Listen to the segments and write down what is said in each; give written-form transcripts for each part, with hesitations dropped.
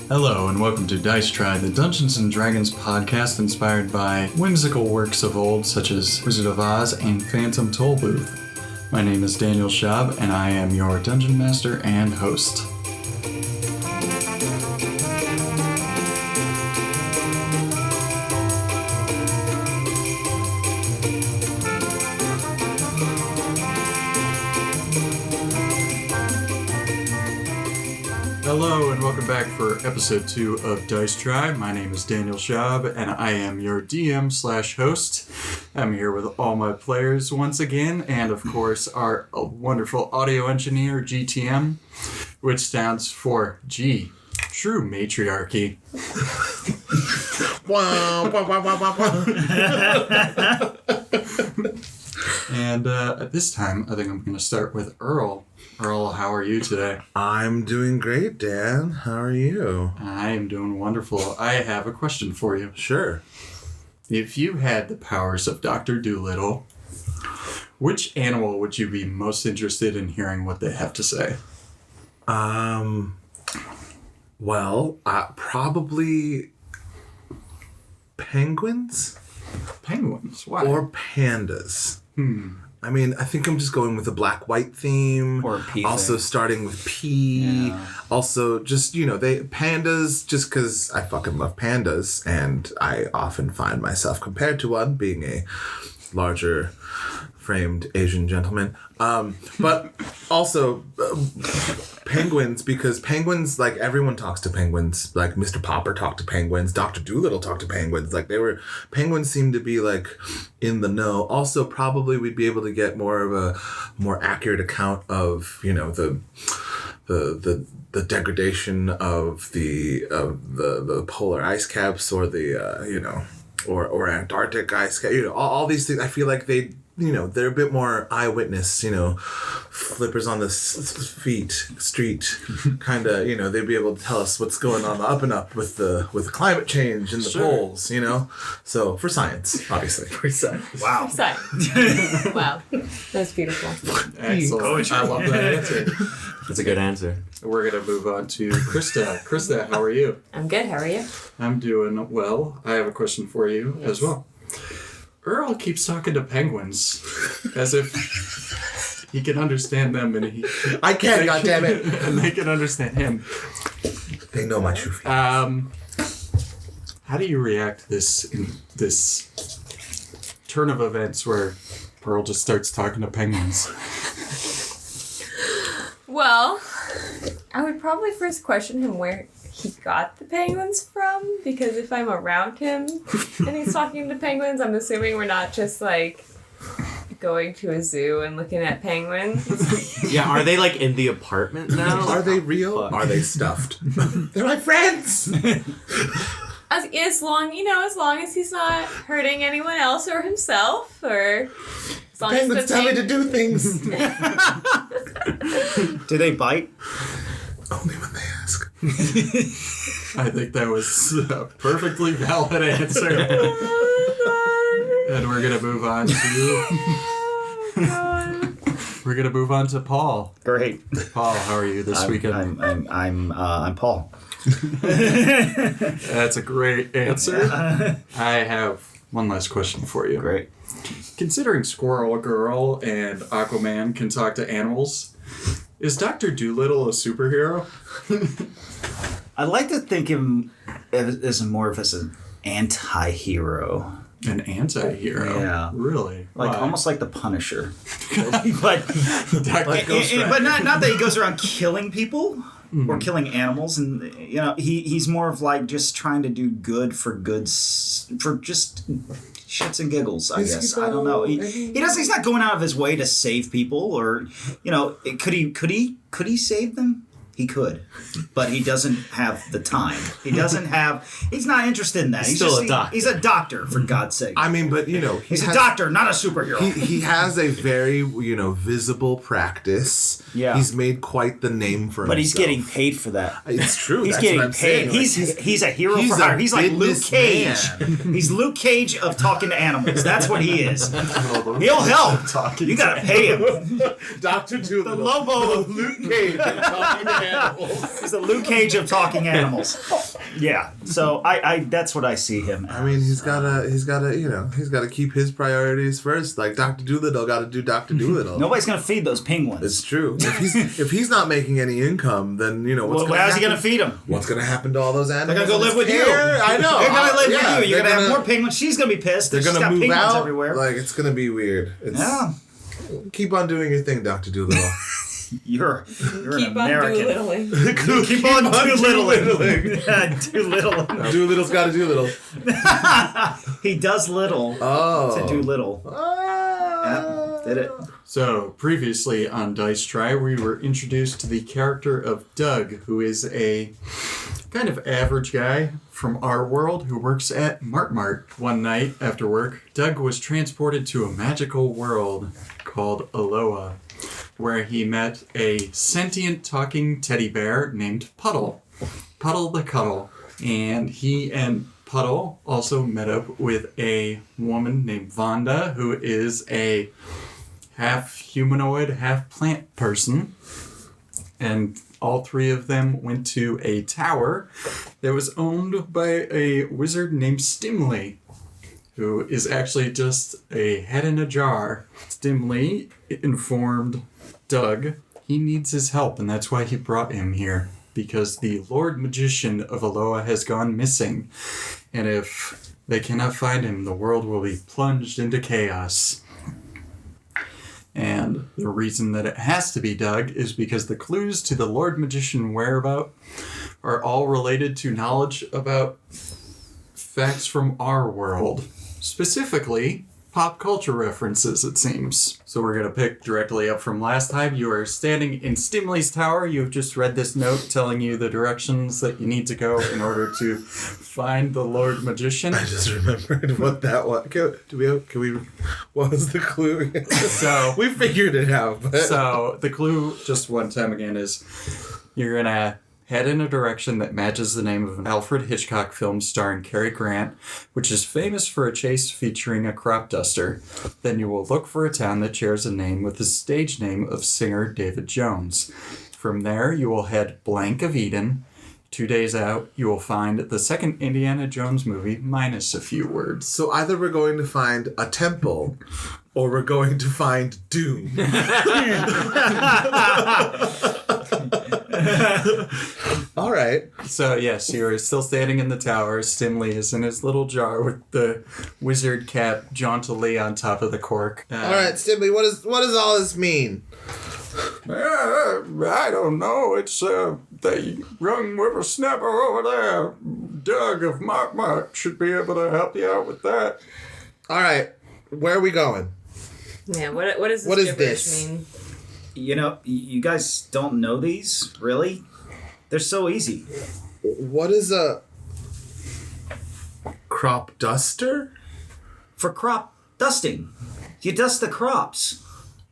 Hello and welcome to DiceTry, the Dungeons & Dragons podcast inspired by whimsical works of old such as Wizard of Oz and Phantom Tollbooth. My name is Daniel Schaub and I am your Dungeon Master and host. Hello and welcome back for episode 2 of DiceTry. My name is Daniel Schaub and I am your DM/host. I'm here with all my players once again and of course our wonderful audio engineer GTM, which stands for G, True Matriarchy. And at this time I think I'm going to start with Earl. Earl, how are you today? I'm doing great, Dan. How are you? I am doing wonderful. I have a question for you. Sure. If you had the powers of Dr. Dolittle, which animal would you be most interested in hearing what they have to say? Probably penguins? Penguins? Why? Or pandas. I mean, I think I'm just going with a black-white theme. Or a P also thing. starting with P. Yeah. Also, just, pandas, just because I fucking love pandas, and I often find myself compared to one, being a larger framed Asian gentleman. But also penguins, because penguins, like, everyone talks to penguins. Like, Mr. Popper talked to penguins. Dr. Dolittle talked to penguins. Like, penguins seem to be, like, in the know. Also, probably we'd be able to get more of a more accurate account of, the degradation of the polar ice caps or or Antarctic ice cap. All these things. I feel like they're a bit more eyewitness, flippers on the street, kind of, they'd be able to tell us what's going on the up and up with the climate change and the poles, So, for science, obviously. For science. Wow. Wow. That's beautiful. Excellent. I love that answer. That's a good answer. We're going to move on to Krista. Krista, how are you? I'm good. How are you? I'm doing well. I have a question for you as well. Earl keeps talking to penguins as if he can understand them and I can, goddammit. And they can understand him. They know my true feelings. How do you react to this turn of events where Earl just starts talking to penguins? Well, I would probably first question him where he got the penguins from, because if I'm around him and he's talking to penguins, I'm assuming we're not just like going to a zoo and looking at penguins. Yeah, are they like in the apartment now? Are they real? Fuck. Are they stuffed? They're my friends! As long as he's not hurting anyone else or himself, or as long Penguins as the tell me to do things! Do they bite? Only when they ask. I think that was a perfectly valid answer. And we're gonna move on to Paul. Great. Paul, how are you this weekend? I'm Paul. That's a great answer. I have one last question for you. Great. Considering Squirrel Girl and Aquaman can talk to animals, is Dr. Dolittle a superhero? I'd like to think of him as more of an anti-hero. An anti-hero? Yeah. Really? Like Why? almost like the Punisher. but Ghost Rider. but not that he goes around killing people or killing animals, and he's more of like just trying to do good for just shits and giggles, I guess. I don't know. He doesn't. He's not going out of his way to save people, or could he save them? He could, but he doesn't have the time. He's not interested in that. He's still a doctor. He's a doctor, for God's sake. I mean, but, he's a doctor, not a superhero. He has a very, visible practice. Yeah. He's made quite the name for himself. But he's getting paid for that. It's true. He's That's getting what I'm paid. saying. He's a hero he's for hire. a He's like Luke Cage. businessman. He's Luke Cage of talking to animals. That's what he is. He'll help. You gotta pay him. Dr. Dolittle. The Lobo. Luke Cage talking to animals. He's the Luke Cage of talking animals. Yeah. So I that's what I see him as. I mean, he's gotta keep his priorities first. Like Dr. Dolittle got to do Dr. Dolittle. Nobody's gonna feed those penguins. It's true. If he's not making any income, then how's he gonna feed them? What's gonna happen to all those animals? They're gonna go live with you. I know. They're gonna live yeah, with you. You're gonna have gonna more penguins. She's gonna be pissed. They're She's gonna got move penguins out everywhere. Like it's gonna be weird. Yeah. Keep on doing your thing, Dr. Dolittle. You're Keep an on American. doolittling. Keep on doolittling. Doolittling. Dolittle's got to do little. He does little to do little. Yeah, did it. So, previously on DiceTry, we were introduced to the character of Doug, who is a kind of average guy from our world who works at Mart. One night after work, Doug was transported to a magical world called Aloha, where he met a sentient talking teddy bear named Puddle the Cuddle. And he and Puddle also met up with a woman named Vonda, who is a half humanoid, half plant person. And all three of them went to a tower that was owned by a wizard named Stimly, who is actually just a head in a jar. Stimly informed Doug he needs his help, and that's why he brought him here, because the Lord Magician of Aloha has gone missing, and if they cannot find him, the world will be plunged into chaos. And the reason that it has to be Doug is because the clues to the Lord Magician whereabout are all related to knowledge about facts from our world. Specifically, pop culture references, it seems. So we're going to pick directly up from last time. You are standing in Stimley's tower. You've just read this note telling you the directions that you need to go in order to find the Lord Magician. I just remembered what that was. Can we what was the clue? So we figured it out. But. So the clue, just one time again, is you're going to head in a direction that matches the name of an Alfred Hitchcock film starring Cary Grant, which is famous for a chase featuring a crop duster. Then you will look for a town that shares a name with the stage name of singer David Jones. From there, you will head blank of Eden. 2 days out, you will find the second Indiana Jones movie minus a few words. So either we're going to find a temple or we're going to find Doom. All right. So, yes, you're still standing in the tower. Stimley is in his little jar with the wizard cap jauntily on top of the cork. All right, Stimley, what does all this mean? I don't know. It's the young whippersnapper over there, Doug of Mart, should be able to help you out with that. All right, where are we going? Yeah, what does this gibberish mean? You know, you guys don't know these, really? They're so easy. What is a crop duster? For crop dusting. You dust the crops.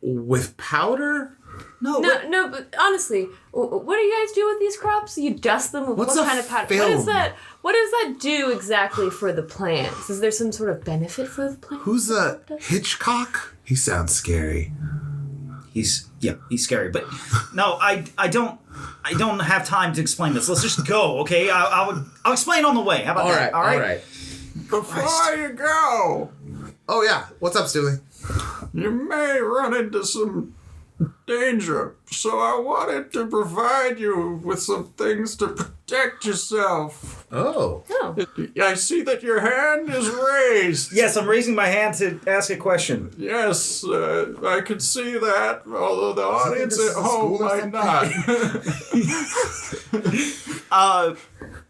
With powder? No, but honestly, what do you guys do with these crops? You dust them with What's what a kind of powder? film? What does that do exactly for the plants? Is there some sort of benefit for the plants? Who's a Hitchcock? He sounds scary. He's scary, but no, I don't have time to explain this. Let's just go, okay? I'll explain on the way. How about that? All right. Before you go, Oh yeah, what's up, Stimley? you may run into some danger, so I wanted to provide you with some things to protect yourself. Oh. I see that your hand is raised. Yes, I'm raising my hand to ask a question. Yes, I could see that, although the audience this at is a home school or might not.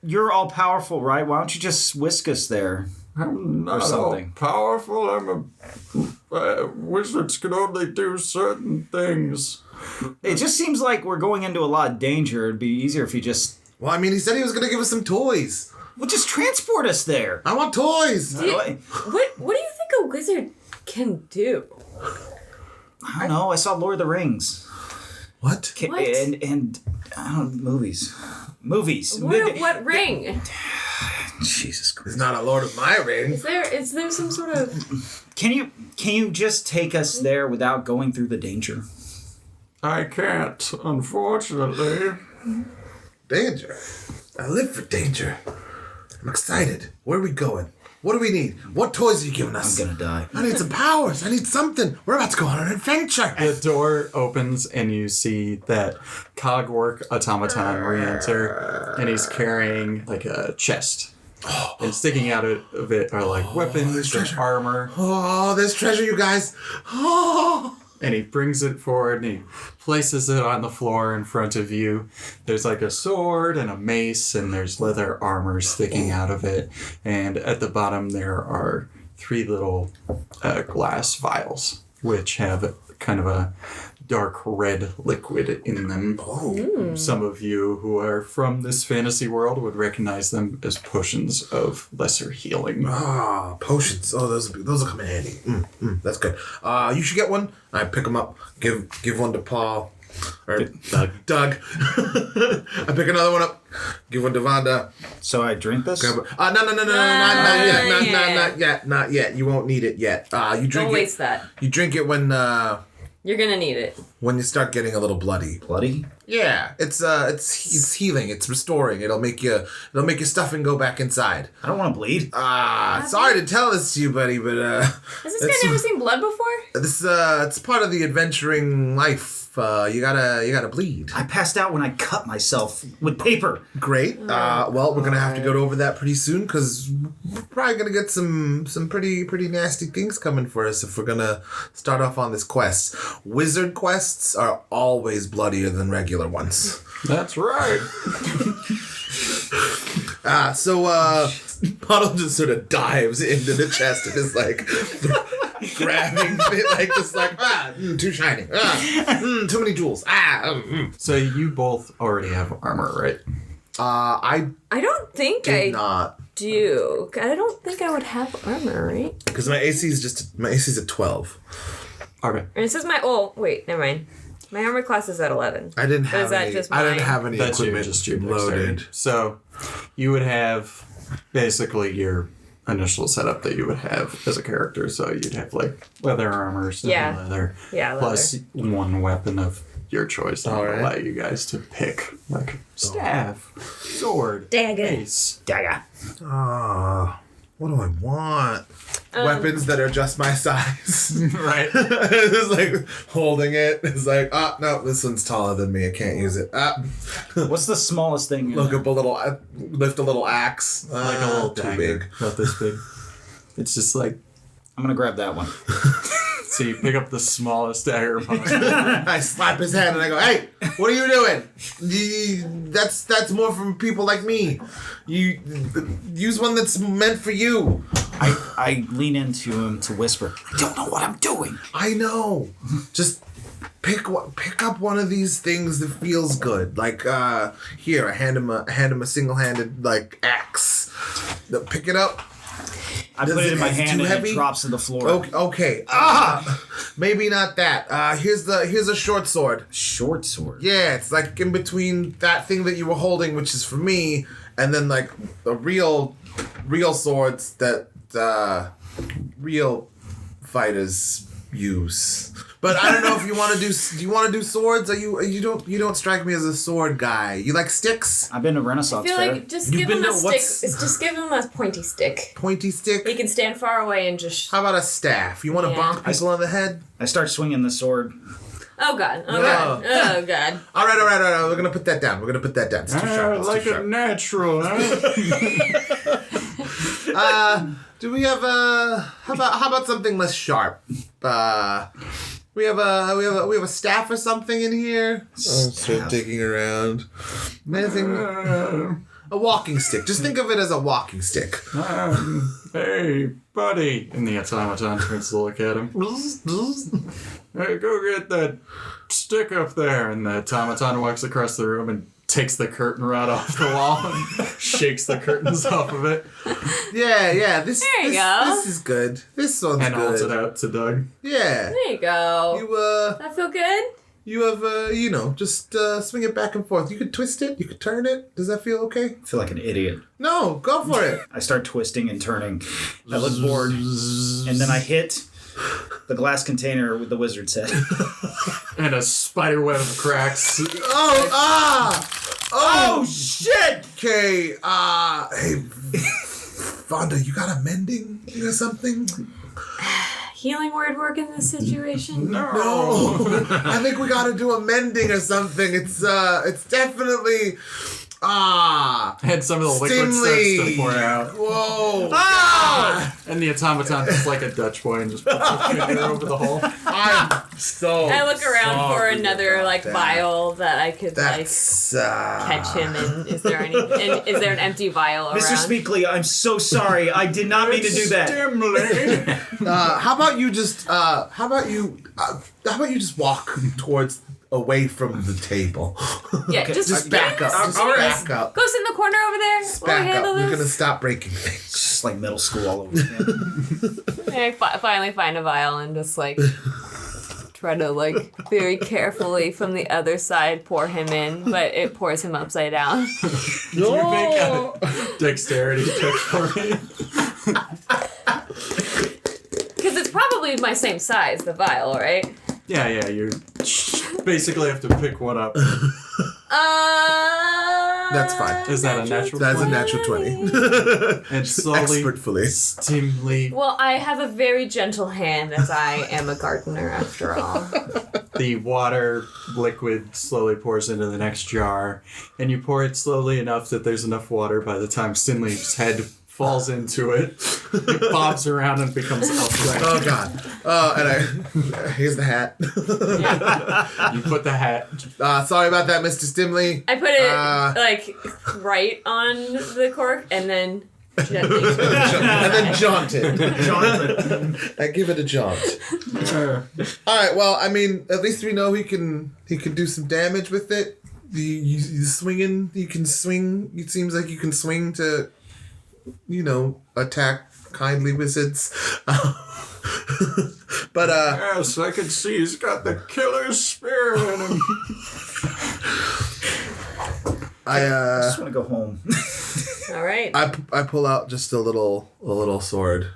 You're all powerful, right? Why don't you just whisk us there? I'm not something. all powerful. Wizards can only do certain things. It just seems like we're going into a lot of danger. It'd be easier if you just... Well, I mean, he said he was going to give us some toys. Well, just transport us there. I want toys. What do you think a wizard can do? I don't know. I saw Lord of the Rings. What? What? And I don't know, movies. What ring? Jesus Christ. It's not a Lord of my Rings. Is there some sort of... Can you just take us there without going through the danger? I can't, unfortunately. Danger. I live for danger. I'm excited. Where are we going? What do we need? What toys are you giving us? I'm gonna die. I need some powers. I need something. We're about to go on an adventure. The door opens and you see that Cogwork automaton re-enter, and he's carrying like a chest. And sticking out of it are like weapons and armor. Oh, there's treasure, you guys. Oh. And he brings it forward and he places it on the floor in front of you. There's like a sword and a mace, and there's leather armor sticking out of it. And at the bottom there are 3 little glass vials, which have kind of a dark red liquid in them. Some of you who are from this fantasy world would recognize them as potions of lesser healing. Ah, potions. Oh, those will come in handy. That's good. You should get one. I pick them up. Give one to Paul. Or Doug. I pick another one up. Give one to Vonda. So I drink this? No, not yet. You won't need it yet. You drink Don't waste that. You drink it when You're gonna need it. when you start getting a little bloody. Bloody? Yeah, it's healing. It's restoring. It'll make your stuffing go back inside. I don't want to bleed. Sorry to tell this to you, buddy, but Has this guy never seen blood before? it's part of the adventuring life. You gotta bleed. I passed out when I cut myself with paper. Great. Well, we're gonna have to go over that pretty soon because we're probably gonna get some pretty nasty things coming for us if we're gonna start off on this quest. Wizard quests are always bloodier than regular ones. That's right. So Puddle just sort of dives into the chest and is like grabbing it like this, like too shiny, too many jewels. So you both already have armor, right? I don't think did I not do. I don't think I would have armor, right? because my AC is at 12. Okay. And it says wait, never mind. My armor class is at 11. I didn't But have is that any. just I didn't mine? have any That's equipment just your loaded. dexterity. So you would have basically your initial setup that you would have as a character. So you'd have like leather armor, stone leather, Yeah, plus one weapon of your choice that would Alright. allow you guys to pick like staff, sword, Dagger. mace. Dagger. What do I want? Weapons that are just my size. Right. It's like holding it. It's like, no, this one's taller than me. I can't use it. What's the smallest thing? Look up lift a little axe. Like a little too dagger, big. about this big. It's just like, I'm gonna grab that one. so you pick up the smallest dagger possible. I slap his hand and I go, "Hey, what are you doing? That's more from people like me. You use one that's meant for you." I lean into him to whisper, I don't know what I'm doing. I know. Just pick up one of these things that feels good. Like here, I hand him a single-handed like axe. Pick it up. I put it in my hand too and heavy? it drops to the floor. Okay. Maybe not that. Here's a short sword. Short sword. Yeah, it's like in between that thing that you were holding, which is for me, and then like the real swords that real fighters use. But I don't know if you want to do. Do you want to do swords? You don't strike me as a sword guy. You like sticks? I've been to I Renaissance feel Fair. like just You've give been him a to- stick. what's- Just give him a pointy stick. Pointy stick. He can stand far away and just. How about a staff? You want to Yeah. bonk people on the head? I start swinging the sword. Oh god! Oh No. god! Oh god! All right. We're gonna put that down. It's too sharp. It's like too a sharp. natural, huh? Do we have how about something less sharp? We have a staff or something in here. Start digging around. Anything? A walking stick. Just think of it as a walking stick. Hey, buddy. And the automaton turns to look at him. Hey, go get that stick up there. And the automaton walks across the room and takes the curtain rod off the wall and shakes the curtains off of it Yeah. This There you go. This is good. This one's and holds it good. out to Doug. Yeah. There you go. You That feel good? you have just swing it back and forth. You could twist it. You could turn it. Does that feel okay? I feel like an idiot. No, go for it. I start twisting and turning. I look bored, and then I hit the glass container with the wizard's head. And a spider web of cracks. Oh shit! Okay, hey, Vonda, you got a mending or something? Healing word work in this situation? No, I think we gotta do a mending or something. It's definitely, And some of the liquid starts to pour out. Whoa. And the automaton is like a Dutch boy and just puts a finger over the hole. I'm so I look around for sorry another about like that. vial that I could That's, catch him in. Is there an empty vial around? Mr. Speakley, I'm so sorry. I did not mean to do that. Stimly. How about you just walk towards away from the table? Yeah, Just back up. Just back up. Go sit in the corner over there. We'll Back handle up. this. We're gonna stop breaking things. It's just like middle school all over again. And I finally find a vial and just like try to like very carefully from the other side pour him in, but it pours him upside down. You make a dexterity check for me. Because it's probably my same size, the vial, right? Yeah, you basically have to pick one up. That's fine. Is that a natural That's a 20? natural 20. And slowly, Expertfully. Stimly, Well, I have a very gentle hand as I am a gardener after all. the water liquid slowly pours into the next jar, and you pour it slowly enough that there's enough water by the time Stimley's head falls into it. It bobs around and becomes upright. Oh god. And here's the hat. You put the hat. Sorry about that, Mr. Stimley. I put it like right on the cork and then gently. And then jaunt it. I give it a jaunt. All right. Well, I mean, at least we know he can do some damage with it. You swinging. You can swing. It seems like you can swing to, attack kindly wizards. But Yes, I can see he's got the killer spirit in him. I just want to go home. All right. I pull out just a little sword,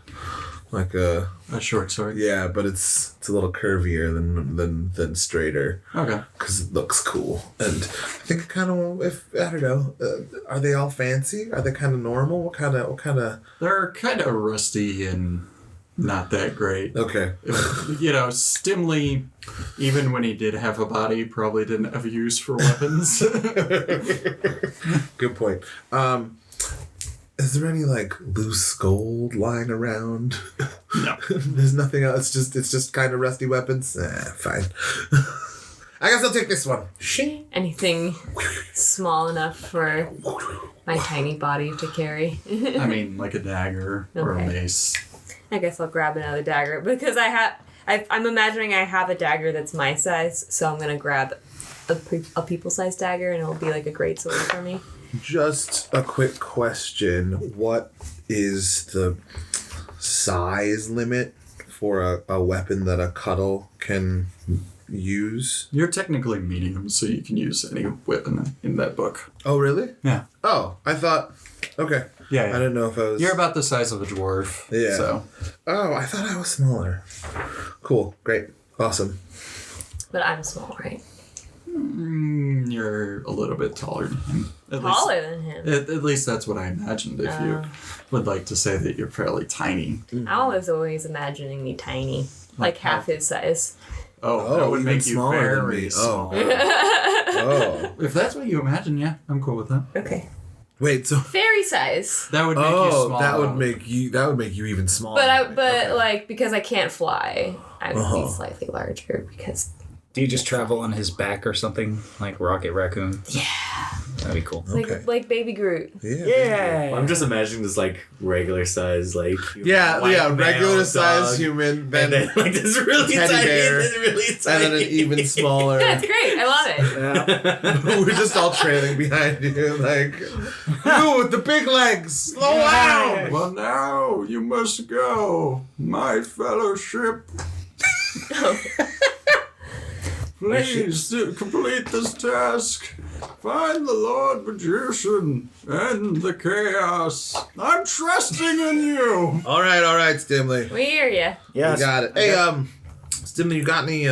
like a short sword. yeah, but it's a little curvier than straighter. Okay. Because it looks cool, and I think I don't know, are they all fancy? Are they kind of normal? What kind of? They're kind of rusty and not that great. Okay. Stimly, even when he did have a body, probably didn't have use for weapons. Good point. Is there any loose gold lying around? No. There's nothing else. It's just kind of rusty weapons. Fine. I guess I'll take this one. Anything small enough for my tiny body to carry? I mean, like a dagger or a mace. I guess I'll grab another dagger because I'm imagining I have a dagger that's my size, so I'm gonna grab a people-sized dagger and it'll be like a great sword for me. Just a quick question. What is the size limit for a weapon that a cuddle can use? You're technically medium, so you can use any weapon in that book. Oh, really? Yeah. Oh, I thought... Okay. Yeah. I didn't know if I was... You're about the size of a dwarf. Yeah. So. Oh, I thought I was smaller. Cool. Great. Awesome. But I'm small, right? You're a little bit taller than him. Taller than him. At least that's what I imagined. If you would like to say that you're fairly tiny. I was always imagining me tiny, like half his size. Oh, that would even make you smaller than very me. small. Oh. If that's what you imagine, yeah, I'm cool with that. Okay. Wait, so... Fairy size. That would make you small. that would make you even smaller. But because I can't fly, I would be slightly larger because. Do you just travel on his back or something? Like Rocket Raccoon? Yeah. That'd be cool. It's like Baby Groot. Yeah. I'm just imagining this regular size regular male size dog, human, and then this really teddy tiny, bear, and then really tiny, and then an even smaller. Yeah, it's great. I love it. We're just all trailing behind you, you with the big legs, slow down. Well, now you must go, my fellowship. Please complete this task. Find the Lord Magician. End the chaos. I'm trusting in you. All right, Stimly. We hear you. Yes. You got it. Hey, Stimly, you got any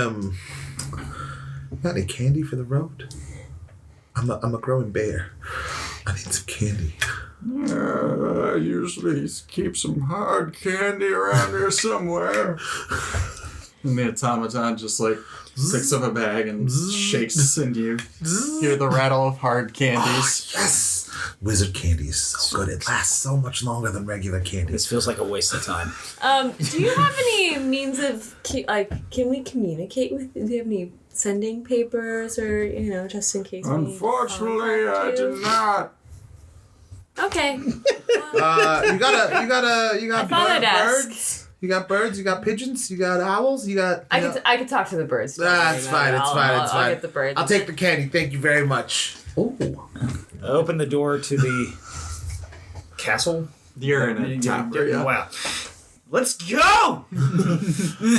candy for the road? I'm a growing bear. I need some candy. I usually keep some hard candy around here somewhere. And the automaton just like picks up a bag and shakes, and you hear the rattle of hard candies. Yes! Wizard candy is so good. It lasts so much longer than regular candy. This feels like a waste of time. Do you have any means of can we communicate with? Do you have any sending papers or just in case? Unfortunately, I do not. Okay. You got I thought I'd ask. birds. You got birds. You got pigeons. You got owls. You got. I could talk to the birds. That's fine. It's fine. I'll get the birds. I'll take the candy. Thank you very much. Oh. I open the door to the castle. You're in a tavern. Yeah. Wow. Let's go!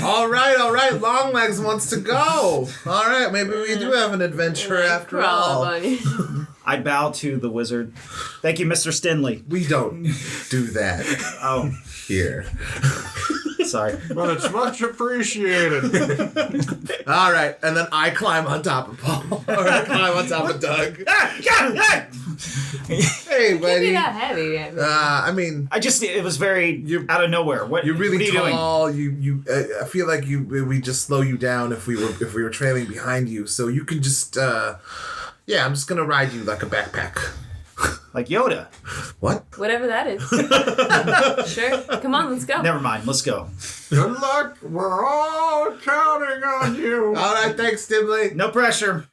All right. Longlegs wants to go. All right, maybe we do have an adventure after all. I bow to the wizard. Thank you, Mr. Stimly. We don't do that Oh, here. sorry. But it's much appreciated. All right, and then I climb on top of Paul. Or I climb on top of Doug. Hey, Can't be buddy. that heavy. I mean, It was very out of nowhere. you're really what are you doing? tall. You. I feel like we just slow you down if we were trailing behind you. So you can just. Yeah, I'm just gonna ride you like a backpack. Like Yoda. What? Whatever that is. Sure. Come on, let's go. Never mind. Let's go. Good luck. We're all counting on you. All right, thanks, Stimly. No pressure.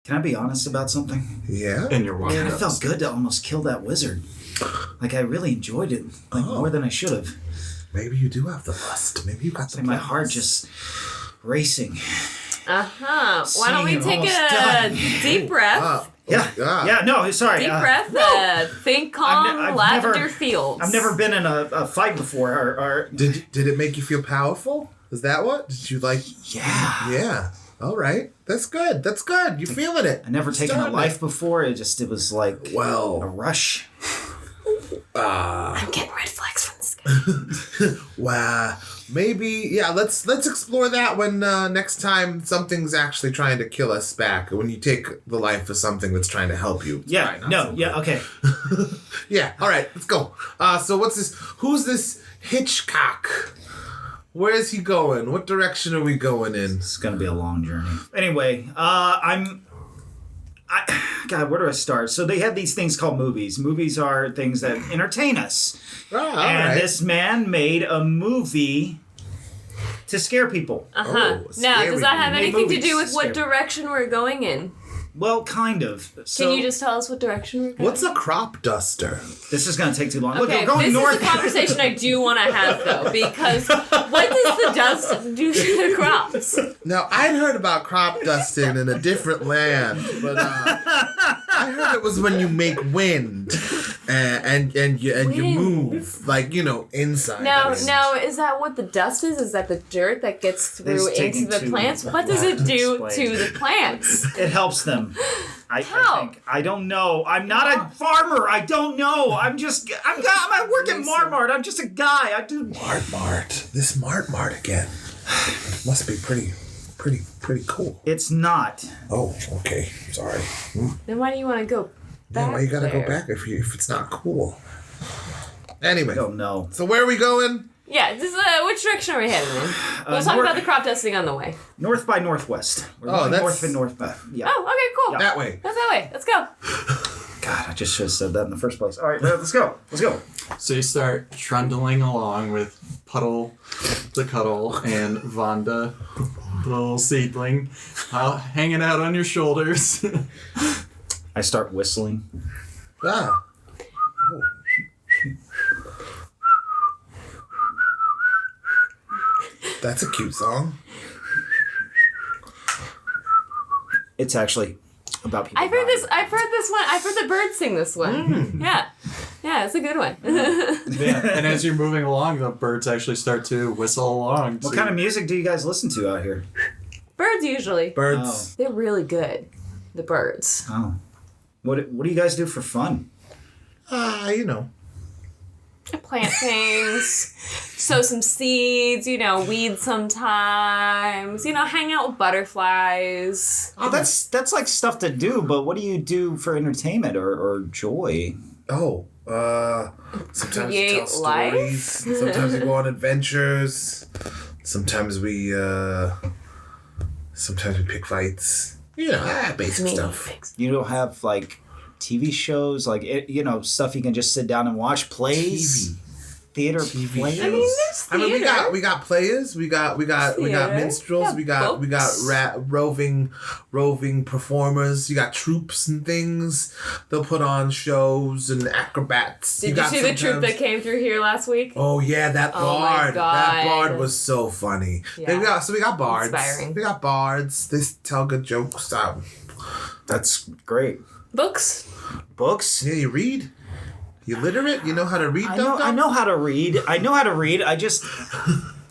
Can I be honest about something? Yeah. And you're walking Man, it up. felt good to almost kill that wizard. Like, I really enjoyed it. More than I should have. Maybe you do have the lust. Maybe you got the Like, my blood heart lust. just racing. Why don't we Seeing take almost a done. deep breath? Oh Yeah. God. Yeah, no, sorry. Deep breath. Think calm. I've Lavender never- fields. I've never been in a fight before. Or Did it make you feel powerful? Is that what? Did you like? yeah. Yeah. All right. That's good. That's good. You feeling it? I never taken a Starting life before. It was like a Well, rush. I'm getting red flags from this guy. wow. Maybe. Yeah. Let's explore that when next time something's actually trying to kill us back. When you take the life of something that's trying to help you. It's Yeah. probably not No. so Yeah. good. Okay. Yeah. All right. Let's go. So what's this? Who's this Hitchcock? Where is he going? What direction are we going in? It's gonna be a long journey. Anyway, God, where do I start? So they have these things called movies. Movies are things that entertain us. All And right. this man made a movie to scare people. Uh-huh. Oh, Now, scary does that have movie. anything to Movies, do with what scary. direction we're going in? Well, kind of. So Can you just tell us what direction we're going? What's a crop duster? This is going to take too long. Look, Okay, we're going this north. is a conversation I do want to have, though, because what does the dust do to the crops? Now, I'd heard about crop dusting in a different land, but I heard it was when you make wind and you Wind. move, like, inside. Now, that is- is that what the dust is? Is that the dirt that gets through This is taking into the too plants? What does long it to do explain. to the plants? It helps them. I How? think. I don't know. I'm not a farmer. I don't know. I work at Marmart. I'm just a guy. I do. Mart. This Mart again. Must be pretty cool. It's not. Oh, okay. Sorry. Then why do you want to go back Yeah, why you gotta there? go back if it's not cool? Anyway, I don't know. so where are we going? Yeah, this is, which direction are we heading in? We'll talk north- about the crop dusting on the way. North by northwest. We're Oh, going that's- north and north by. Yeah. Oh, okay, cool. That way. That's that way. Let's go. God, I just should have said that in the first place. All right, let's go. Let's go. So you start trundling along with Puddle the Cuddle and Vonda, the little seedling, hanging out on your shoulders. I start whistling. Ah. Oh. That's a cute song. It's actually about people. I've heard dying. this. I've heard this one. I've heard the birds sing this one. Yeah, it's a good one. And as you're moving along, the birds actually start to whistle along. What kind of music do you guys listen to out here? Birds usually. Birds. They're really good. the birds. Oh. What do you guys do for fun? You know. I plant things, sow some seeds, weed sometimes, hang out with butterflies. Oh, that's like stuff to do, but what do you do for entertainment or joy? Oh, sometimes we Create tell stories. Sometimes we go on adventures. Sometimes we pick fights. Basic stuff. You don't have like TV shows, like stuff you can just sit down and watch. Plays, theater plays. I mean, there's theater. we got players. We got minstrels. We got roving performers. You got troops and things. They'll put on shows and acrobats. Did you see the troop that came through here last week? Oh yeah, that bard. Oh my God. That bard was so funny. Yeah. We got bards. Inspiring. We got bards. They tell good jokes. That's great. Books? Yeah, you read. You literate? You know how to read? I know how to read. I just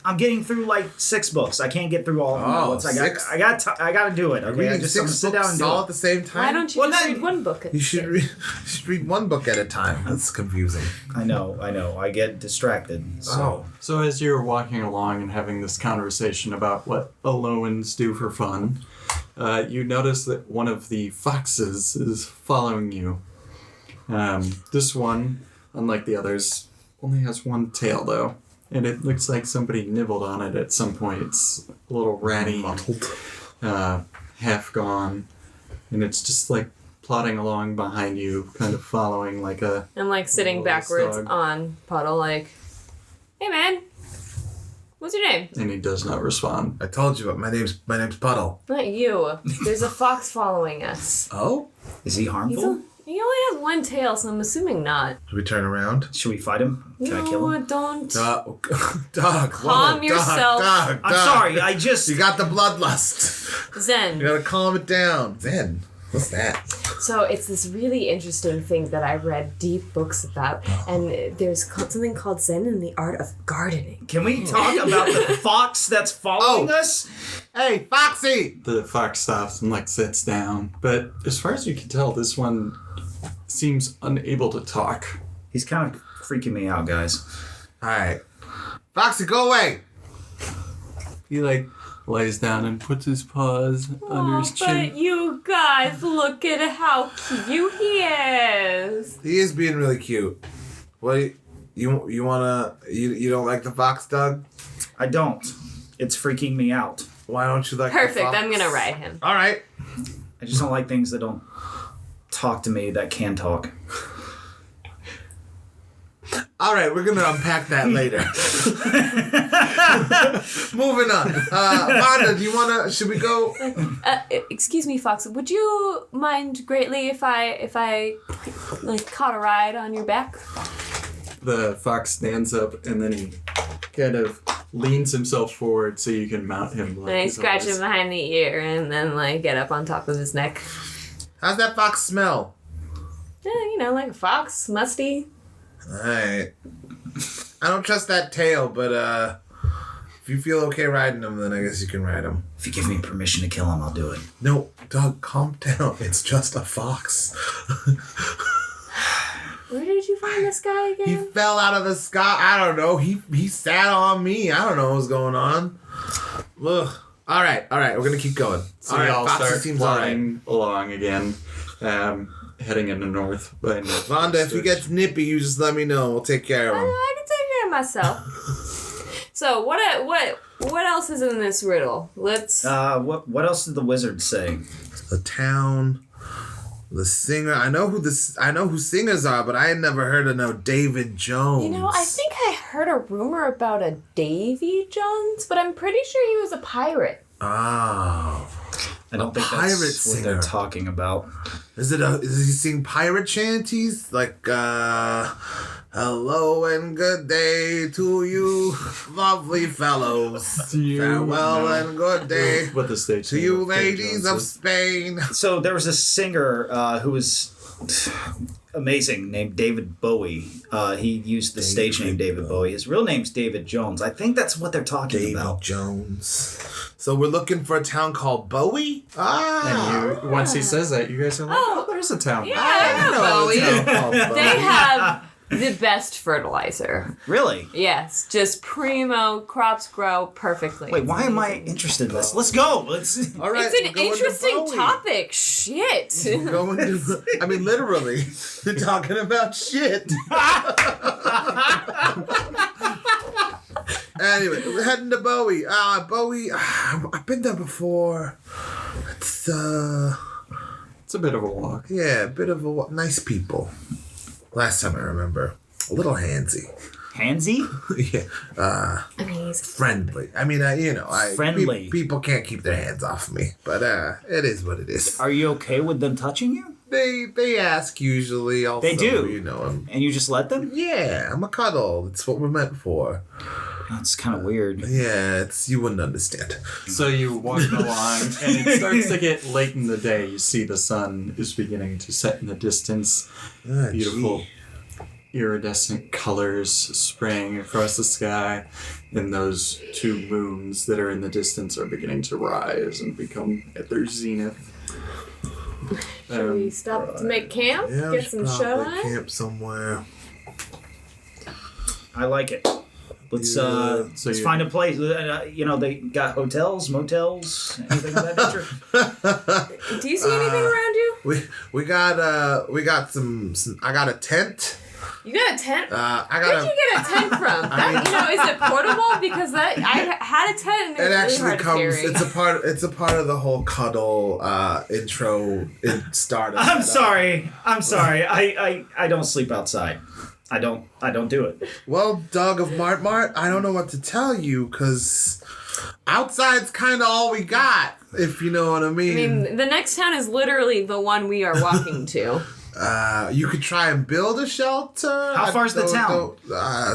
I'm getting through like 6 books. I can't get through all of them. Oh, once. I 6? got to do it. Okay, Reading 6 I'm gonna sit down books and do all it. at the same time. Why don't you just read one book at You should read one book at a time. That's confusing. I know. I get distracted. So. So as you're walking along and having this conversation about what Aloans do for fun, you notice that one of the foxes is following you. This one, unlike the others, only has one tail though, and it looks like somebody nibbled on it at some point. It's a little ratty, half gone, and it's just like plodding along behind you, kind of following like a... And like sitting little backwards dog. on Puddle like, hey man, what's your name? And he does not respond. I told you, but my name's Puddle. Not you. There's a fox following us. Oh? Is he harmful? He only has one tail, so I'm assuming not. Should we turn around? Should we fight him? Can I kill him? Don't. Dog. Calm yourself. Dog. I'm sorry. I just. You got the bloodlust. Zen. You gotta calm it down. Zen. What's that? So it's this really interesting thing that I read deep books about, and there's something called Zen in the art of gardening. Can we talk about the fox that's following us? Hey, Foxy! The fox stops and like sits down, but as far as you can tell, this one seems unable to talk. He's kind of freaking me out, guys. Alright. Foxy, go away! He like lays down and puts his paws under his chin. But you guys, look at how cute he is. He is being really cute. What, you wanna... You don't like the fox, Doug? I don't. It's freaking me out. Why don't you like the Perfect, fox? I'm gonna ride him. Alright. I just don't like things that don't talk to me that can talk. Alright, we're gonna unpack that later. Moving on. Vonda, do you wanna... Should we go... Excuse me, Fox. Would you mind greatly if I like caught a ride on your back? The fox stands up and then he kind of leans himself forward so you can mount him. Like And I he's scratch always- him behind the ear and then like get up on top of his neck. How's that fox smell? Yeah, like a fox, musty. Alright. I don't trust that tail, but if you feel okay riding him, then I guess you can ride him. If you give me permission to kill him, I'll do it. No, Doug, calm down. It's just a fox. Where did you find this guy He again? fell out of the sky. I don't know. He sat on me. I don't know what's going on. Ugh. All right. We're gonna keep going. So all right, y'all Foxy start seems all right. flying along again, heading in the north. By Vonda, if you get nippy, you just let me know. We'll take care of him. I can take care of myself. So what else is in this riddle? Let's. What else did the wizard say? The town, the singer. I know who singers are, but I had never heard of no David Jones. I think I heard a rumor about a Davy Jones, but I'm pretty sure he was a pirate. Oh. I don't think pirate that's what they're singer. talking about. Does he sing pirate chanties? Like, hello and good day to you, lovely fellows. Do you Farewell know and good day what the stage to name you of Dave ladies Jones of is? Spain. So there was a singer who was amazing named David Bowie. He used the stage name David Bowie. His real name's David Jones. I think that's what they're talking about. Jones. So we're looking for a town called Bowie? And once he says that, you guys are like, oh, there's a town. Yeah, I know Bowie. a town called Bowie. They have the best fertilizer. Really? Yes, just primo. Crops grow perfectly. Wait, why am I interested in this? Let's go. Let's. All right, It's an we're going to interesting Bowie. topic. Shit. We're going to, I mean, literally, they're talking about shit. Anyway, we're heading to Bowie. Bowie, I've been there before. It's a bit of a walk. Yeah, a bit of a nice people. Last time I remember, a little handsy. Handsy? Yeah. Friendly. I mean, Friendly. People can't keep their hands off me, but it is what it is. Are you okay with them touching you? They ask usually. Also, They do. And you just let them? Yeah, I'm a cuddle. It's what we're meant for. That's kind of weird. Yeah, you wouldn't understand. So you walk along, and it starts to get late in the day. You see the sun is beginning to set in the distance. Beautiful iridescent colors spraying across the sky, and those two moons that are in the distance are beginning to rise and become at their zenith. Should we stop to make camp? Yeah, Get some shut-eye? camp somewhere. I like it. Let's let's find a place. They got hotels, motels, anything of that nature. Do you see anything around you? We got some. I got a tent. You got a tent? Where'd you get a tent from? Is it portable? Because I had a tent and it was actually really hard to carry. It's a part of the whole cuddle intro startup. I'm sorry. I don't sleep outside. I don't do it. Well, dog of Mart, I don't know what to tell you, because outside's kind of all we got, if you know what I mean. I mean, the next town is literally the one we are walking to. You could try and build a shelter. How far's the town?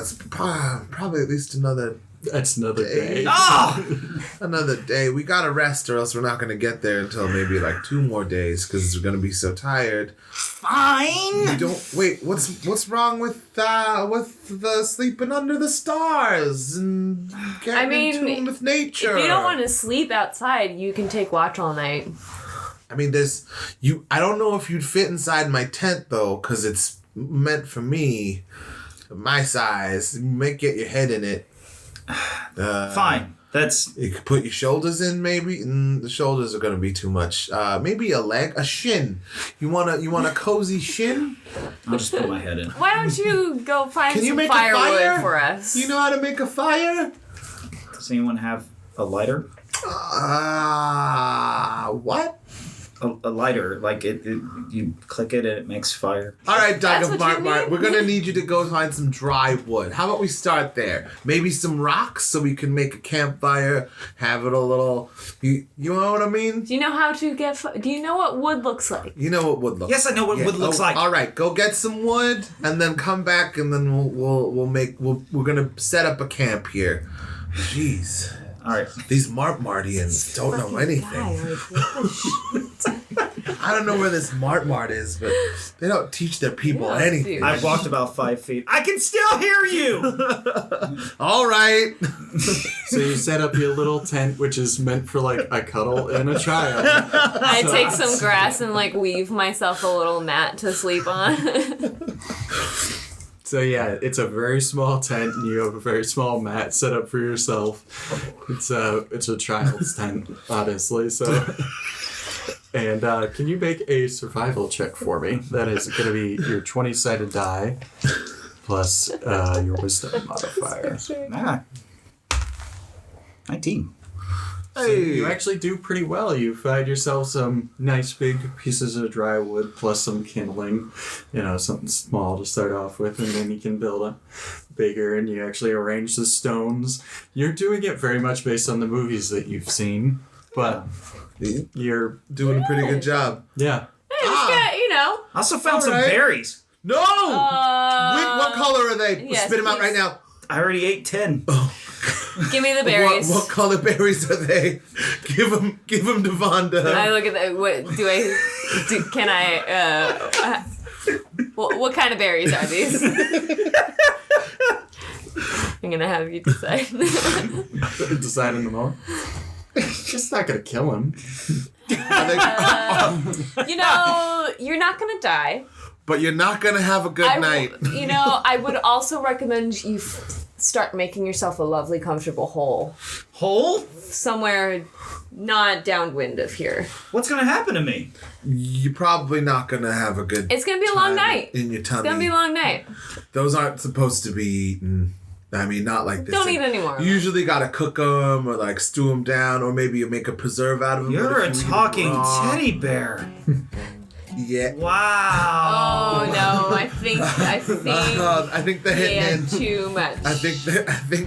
It's probably at least another... That's another day. Oh! Another day. We gotta rest, or else we're not gonna get there until maybe like 2 more days, because we're gonna be so tired. Fine. You don't wait. What's wrong with the sleeping under the stars and getting in tune with nature? If you don't want to sleep outside, you can take watch all night. I mean, I don't know if you'd fit inside my tent though, because it's meant for me, my size. You might get your head in it. Fine. You could put your shoulders in, maybe. The shoulders are gonna be too much. Maybe a leg, a shin. You want a cozy shin? I'll just put my head in. Why don't you go find some make firewood a fire for us? You know how to make a fire? Does anyone have a lighter? What? A lighter, like you click it and it makes fire. All right, Dog That's of what you Mart, need? we're gonna need you to go find some dry wood. How about we start there? Maybe some rocks so we can make a campfire. Have it a little. You know what I mean? Do you know how to get? Do you know what wood looks like? You know what wood looks. Yes, I know what wood looks like. All right, go get some wood and then come back, and then we're gonna set up a camp here. Jeez. All right. These Martians don't know anything. I don't know where this Mart is, but they don't teach their people anything. I've walked about 5 feet. I can still hear you! All right. So you set up your little tent, which is meant for like a cuddle and a child. I take some grass and weave myself a little mat to sleep on. So yeah, it's a very small tent, and you have a very small mat set up for yourself. It's a child's tent, honestly. So, and can you make a survival check for me? That is going to be your 20-sided die plus your wisdom modifier. 19. So you actually do pretty well. You find yourself some nice big pieces of dry wood plus some kindling, something small to start off with, and then you can build a bigger, and you actually arrange the stones. You're doing it very much based on the movies that you've seen, but you're doing a pretty good job. Yeah. Hey, just get, I also found some right. berries. No! Wait, what color are they? Yes, Spit them out please. right now. I already ate 10. Give me the berries. What color berries are they? Give them to Vonda. I look at that. What do I? Can I? Well, what kind of berries are these? I'm gonna have you decide. Decide in the moment. It's not gonna kill him. You know, you're not gonna die. But you're not gonna have a good night. You know, I would also recommend you start making yourself a lovely, comfortable hole. Hole? Somewhere not downwind of here. What's gonna happen to me? You're probably not gonna have a good. It's gonna be a long time night. in your tummy. It's gonna be a long night. Those aren't supposed to be eaten. I mean, not like this. Don't eat anymore. You usually gotta cook them or like stew them down, or maybe you make a preserve out of them. You're a talking teddy bear. Yeah. Wow. Oh no! I think I think the he had hitman. too much.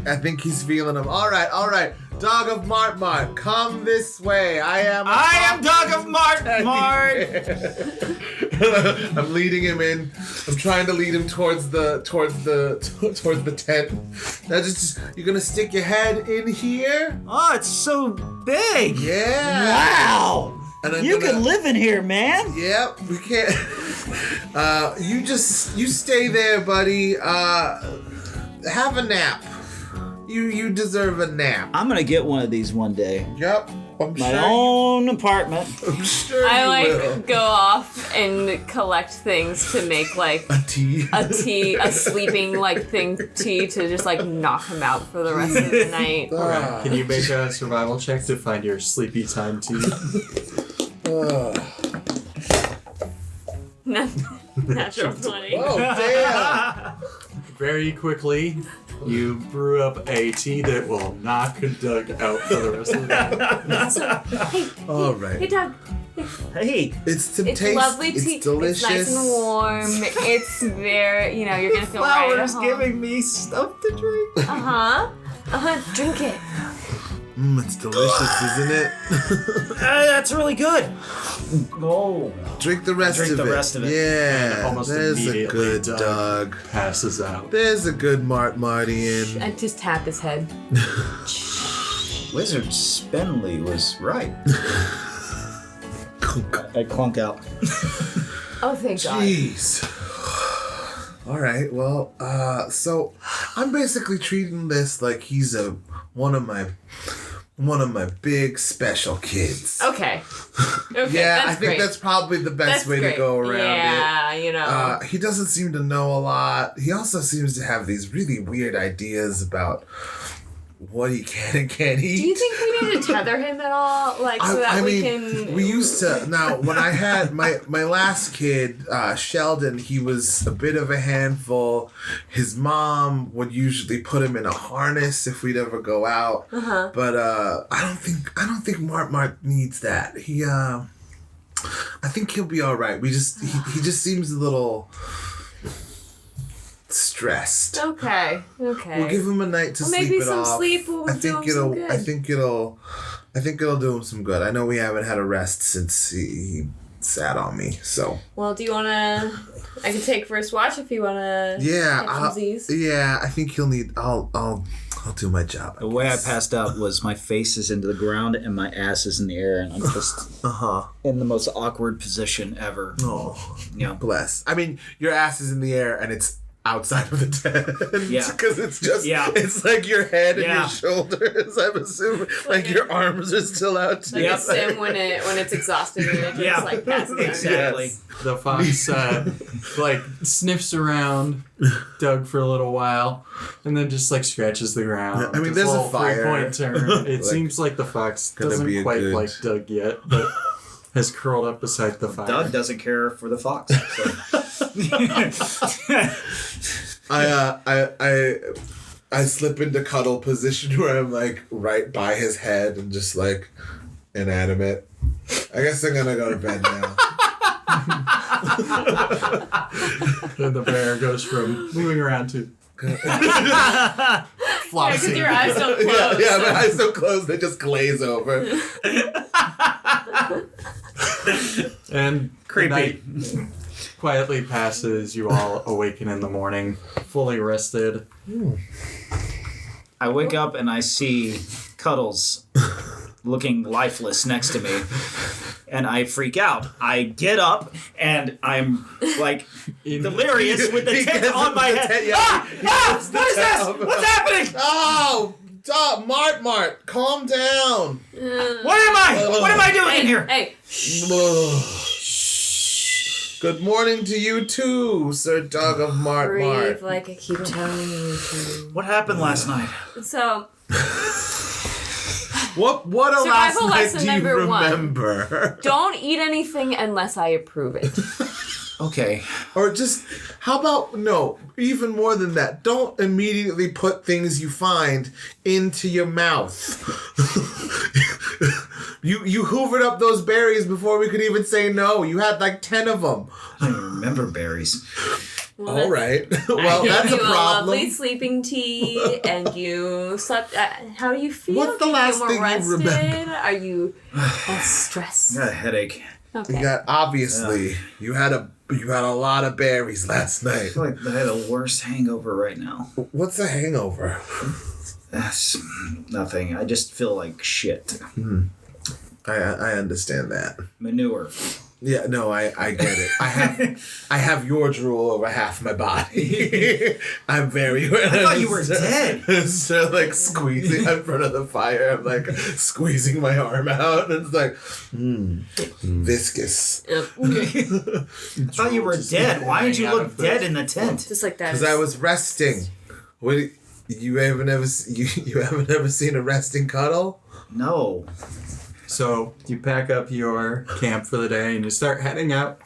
I think he's feeling them. All right. Dog of Mart, come this way. I am Dog of Mart. I'm leading him in. I'm trying to lead him towards the tent. Now just you're gonna stick your head in here. Oh, it's so big. Yeah. Wow. And You can live in here, man. Yep, we can't. You stay there, buddy. Have a nap. You deserve a nap. I'm gonna get one of these one day. Yep. I'm My sure. own apartment. I'm sure I you will. go off and collect things to make A tea. a sleeping tea to just knock him out for the rest of the night. Ah. Can you make a survival check to find your sleepy time tea? Natural 20. Oh damn! Very quickly, you brew up a tea that will knock Doug out for the rest of the day. All right. Hey, Doug. Hey, It's It's taste. lovely tea. It's delicious. It's nice and warm. It's very, you're gonna feel right at flowers home. giving me stuff to drink. Drink it. It's delicious, isn't it? That's really good. Oh. Drink the rest Drink of the it. rest of it. Yeah. Almost There's a immediately, good Doug Doug. passes out. There's a good Martian. I just tap his head. Wizard Stimly was right. I clunk out. Oh, thank God. Jeez. All right. Well, so I'm basically treating this like he's one of my big special kids. Okay. Okay. Yeah, that's I think great. that's probably the best That's way great. to go around it. Yeah, He doesn't seem to know a lot. He also seems to have these really weird ideas about what he can and can't eat. Do you think we need to tether him at all? So that we can... We used to. Now, when I had my last kid, Sheldon, he was a bit of a handful. His mom would usually put him in a harness if we'd ever go out. Uh-huh. But I don't think Mart needs that. I think he'll be all right. He just seems a little stressed. Okay. We'll give him a night to sleep maybe it some off. sleep will do him some good. I think it'll do him some good. I know we haven't had a rest since he sat on me. So. Well, do you want to... I can take first watch if you want to... Yeah, I think he'll need... I'll do my job. The way I passed out was my face is into the ground and my ass is in the air, and I'm just in the most awkward position ever. Oh, Yeah. bless. I mean, your ass is in the air and it's outside of the tent. Yeah. Because it's just, it's like your head and your shoulders, I'm assuming. Like your arms are still out. Like a sim when it's exhausted and it just passes out. Exactly. Yes. The fox sniffs around Doug for a little while and then just scratches the ground. Yeah, I mean, Just there's a little fire. 3-point turn. It seems like the fox Gonna be doesn't a quite good- like Doug yet, but has curled up beside the fire. Doug doesn't care for the fox. I slip into cuddle position where I'm right by his head and just inanimate. I guess I'm gonna go to bed now. And the bear goes from moving around to Yeah, flopping. because your eyes don't close. Yeah, my eyes so closed they just glaze over. And Creepy. the night quietly passes. You all awaken in the morning, fully rested. I wake up and I see Cuddles looking lifeless next to me. And I freak out. I get up and I'm like delirious with the tent on my head. What is this? What's happening? Oh, Mart, calm down. What am I doing in here? Hey. Good morning to you too, Sir Dog of Mart. Breathe like I keep telling you to. What happened last night? So, What a last survival night lesson do you number one. remember? don't eat anything unless I approve it. Okay. Or just, how about, no, even more than that, don't immediately put things you find into your mouth. You hoovered up those berries before we could even say no. You had like 10 of them. I don't remember berries. Well, All right. Well, I that's gave a you problem. lovely sleeping tea, and you slept. How do you feel? What's the Do you last feel thing more you rested? remember? Are you less stressed? I got a headache. Okay. You got, obviously, you had a lot of berries last I night. feel like I had a worse hangover right now. What's a hangover? That's nothing. I just feel like shit. I understand that. Manure. Yeah, no, I get it. I have your drool over half my body. I'm very. I thought you were dead. So like squeezing in front of the fire. I'm like squeezing my arm out. And it's like, viscous. I thought you were dead. Why didn't you look dead in the tent? Just like that. Because I was resting. What? You haven't ever seen a resting cuddle? No. So you pack up your camp for the day and you start heading out.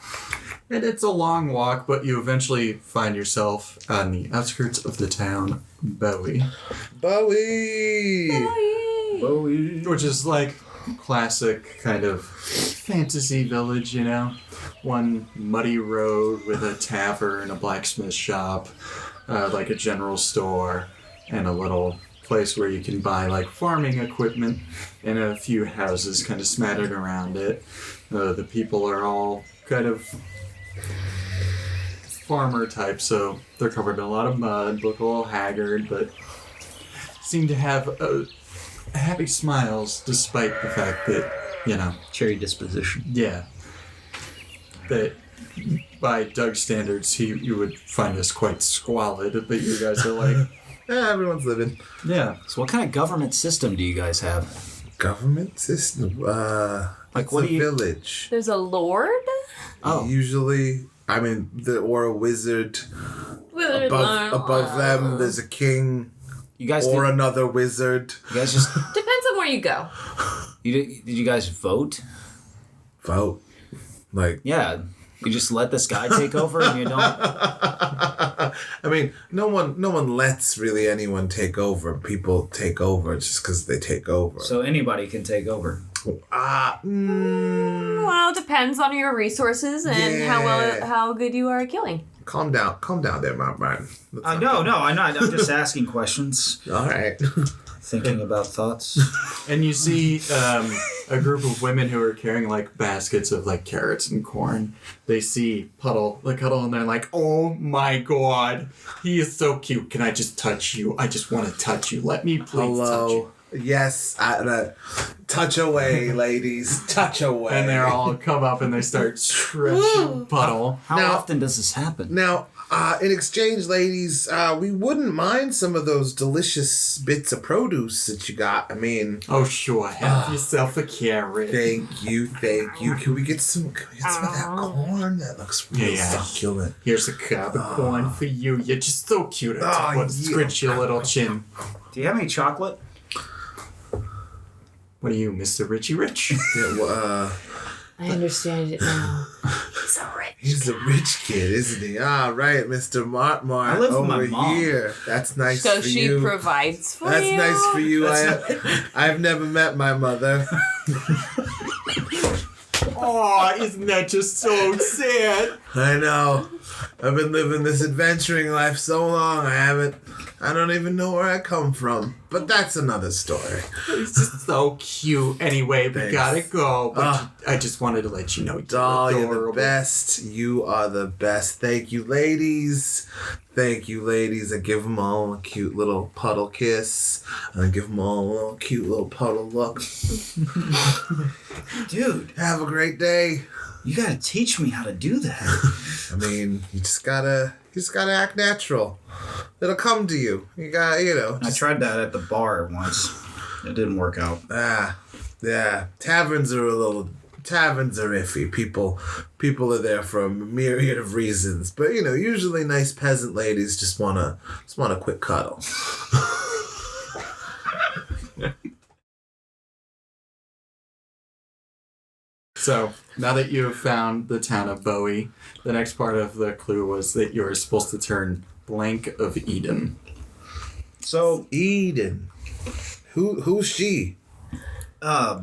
And it's a long walk, but you eventually find yourself on the outskirts of the town Bowie. Bowie! Bowie. Which is like classic kind of fantasy village, you know? One muddy road with a tavern, a blacksmith shop, like a general store, and a little place where you can buy like farming equipment, and a few houses kind of smattered around it. The people are all kind of farmer type, so they're covered in a lot of mud, look a little haggard, but seem to have happy smiles despite the fact that, you know, Cherry disposition. yeah, that by Doug's standards, you would find this quite squalid, but you guys are like, Everyone's living. yeah. So what kind of government system do you guys have? Government system? Like, It's what a do you... village. There's a lord. Oh. Usually, or a wizard. Above them, there's a king You guys or did, another wizard. you guys just... Depends on where you go. Did you guys vote? Vote. Like, Yeah. You just let this guy take over and you don't... I mean, no one lets really anyone take over. People take over just because they take over. So anybody can take over. Well, it depends on your resources and how good you are at killing. Calm down there, Martin. No, I'm not. I'm just asking questions. All right. Thinking about thoughts. And you see a group of women who are carrying like baskets of like carrots and corn. They see Cuddle, and they're like, "Oh my God, he is so cute. Can I just touch you? I just want to touch you. Let me please touch you." Yes, touch away, ladies. Touch away. And they all come up and they start stretching Puddle. How Now- often does this happen? Now, in exchange, ladies, we wouldn't mind some of those delicious bits of produce that you got. I mean, Oh sure, have yourself a carrot. thank you. Can we get some of that corn? That looks really succulent. Here's a cob of corn for you. You're just so cute. I just want to scratch your little chin. Do you have any chocolate? What are you, Mr. Richie Rich? Yeah, well, I understand it now. He's a rich. he's a rich kid, isn't he? All right, Mr. Mart I live with over my mom. here. That's nice So for she you. provides for That's you. nice for you. I've never met my mother. Oh, isn't that just so sad? I know. I've been living this adventuring life so long, I don't even know where I come from. But that's another story. He's just so cute. Anyway, we Thanks. gotta go. But I just wanted to let you know you're Doll, you're the adorable. best. You are the best. Thank you, ladies. I give them all a cute little puddle kiss. I give them all a cute little puddle look. Dude. Have a great day. You gotta teach me how to do that. I mean, you just gotta act natural. It'll come to you. You got, I tried that at the bar once. It didn't work out. Yeah. Taverns are iffy. People are there for a myriad of reasons. But usually nice peasant ladies just want a quick cuddle. So, now that you have found the town of Bowie, the next part of the clue was that you were supposed to turn blank of Eden. So Eden. Who's she? Why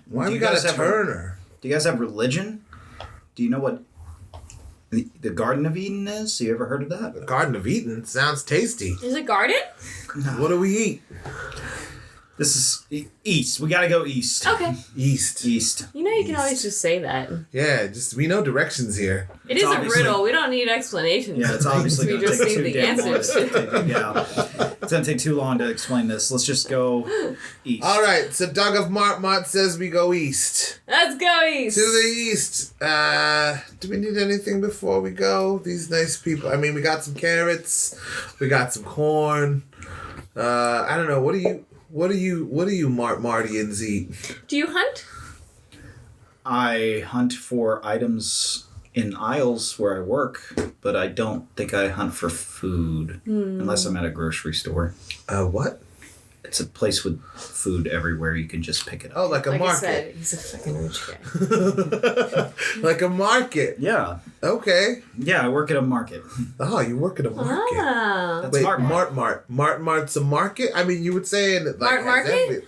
do we you gotta guys have turn her? do you guys have religion? Do you know what the Garden of Eden is? You ever heard of that? Garden of Eden sounds tasty. There's a garden? What do we eat? This is east. We gotta go east. Okay. East. East. You know you can always just say that. Yeah, we know directions here. It is a obviously- riddle. We don't need explanations. Yeah, it's obviously We gonna just take need too the damn long. answers. It's gonna take too long to explain this. Let's just go east. All right, so Doug of Martmont says we go east. Let's go east. To the east. Do we need anything before we go? These nice people. I mean, we got some carrots. We got some corn. I don't know. What do you Martians eat? Do you hunt? I hunt for items in aisles where I work, but I don't think I hunt for food unless I'm at a grocery store. What? It's a place with food everywhere. You can just pick it Oh, up. like a Like I market. said, he's a fucking rich guy. Like a market. Yeah. Okay. Yeah, I work at a market. Oh, you work at a market. Ah. That's Wait, Martmart. Martmart's a market? I mean, you would say it like... Mart Market?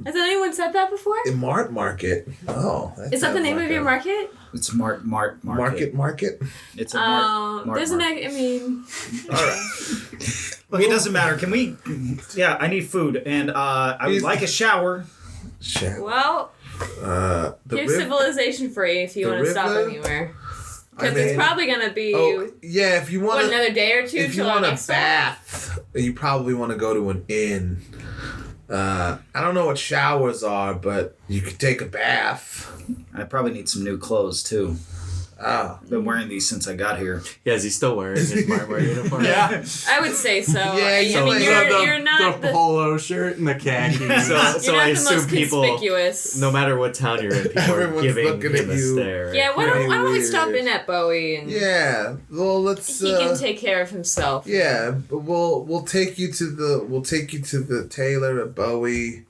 Has anyone said that before? In Market. Oh. Is that the sounds name like of your a market? It's Market. Market? It's a Mart. There's an. Mart. I mean, All right. Look, it doesn't matter. Can we? Yeah, I need food, and I would like a shower. Shit. well, The here's riv- civilization free if you the want to stop river? anywhere. I Because it's mean- probably gonna be Oh, yeah, if you want another day or two if you till our want a next stop. bath, you probably want to go to an inn. I don't know what showers are, but you could take a bath. I probably need some new clothes too. Oh. I've been wearing these since I got here. Yeah, is he still wearing his Martmart uniform? Yeah. I would say so. Yeah, I mean, you're not the the polo shirt and the khakis. So you're not I the assume most people, conspicuous. no matter what town you're in, people are Everyone's giving looking him at a you. stare. Yeah, why Pretty don't we weird. stop in at Bowie and Yeah. Well, let's. he can take care of himself. Yeah, but we'll take you to the tailor at Bowie.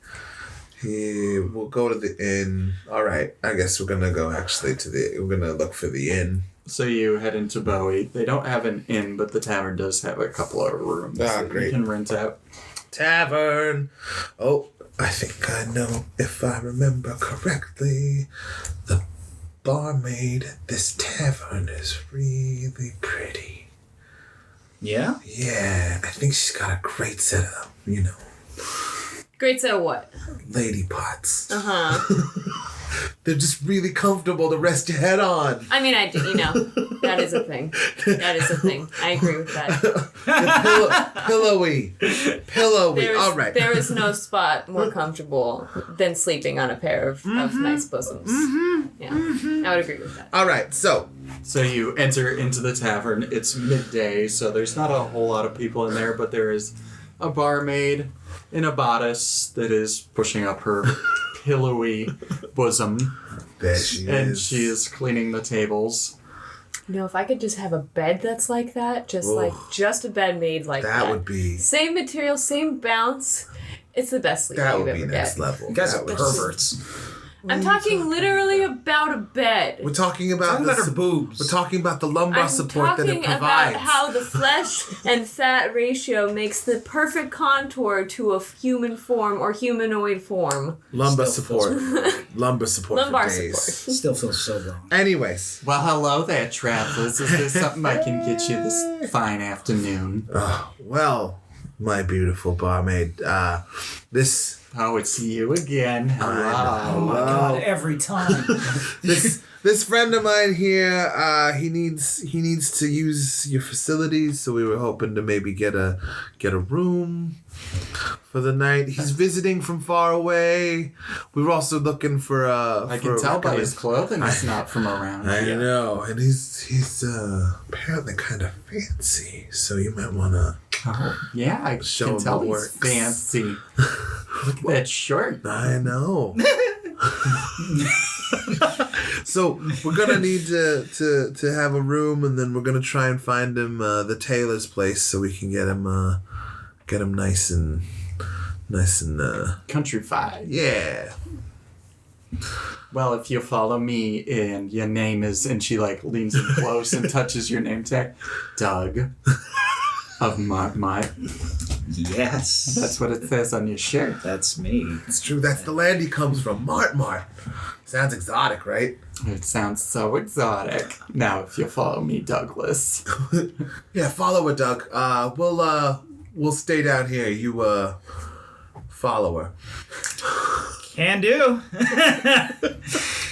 We'll go to the inn. All right, I guess we're gonna go we're gonna look for the inn. So you head into Bowie. They don't have an inn, but the tavern does have a couple of rooms that great. you can rent out. Tavern. Oh, I think I know if I remember correctly. The barmaid at this tavern is really pretty. Yeah. Yeah, I think she's got a great set of, Great, so what? lady pots. Uh-huh. They're just really comfortable to rest your head on. I mean, that is a thing. That is a thing. I agree with that. Pillowy. All right. There is no spot more comfortable than sleeping on a pair of nice bosoms. Yeah, I would agree with that. All right, so So you enter into the tavern. It's midday, so there's not a whole lot of people in there, but there is a barmaid in a bodice that is pushing up her pillowy bosom, there she and is. she is cleaning the tables. If I could just have a bed that's like that, just a bed made like that. That would be. Same material, same bounce. It's the best sleep That you've would be ever next get. level. You guys That are would- perverts. I'm talking literally about a bed. We're talking about Talking about her boobs. We're talking about the lumbar I'm support that it talking about provides. how the flesh and fat ratio makes the perfect contour to a human form or humanoid form. lumbar Still support. Lumbar support Lumbar for days. support. Still feels so wrong. Anyways, Well, hello there, travelers. Is there something I can get you this fine afternoon? well, my beautiful barmaid, this Oh, it's you again. Hello. I know. Oh my god, every time. this This friend of mine here, he needs to use your facilities, so we were hoping to maybe get a room for the night. He's visiting from far away. We were also looking for I can tell by his clothing he's not from around. I know, and he's apparently kind of fancy, so you might want to. Oh, yeah, I Show can him tell the he's works. fancy. Look at that shirt. I know. So we're gonna need to have a room, and then we're gonna try and find him the tailor's place so we can get him nice and Countrified. yeah. Well, if you follow me and your name is, and she like leans in close and touches your name tag, Doug of Martmart. Yes. That's what it says on your shirt. That's me. It's true. That's the land he comes from. Mart. Sounds exotic, right? It sounds so exotic. Now, if you follow me, Douglas. Yeah, follow her, Doug. We'll stay down here. You follow her. Can do.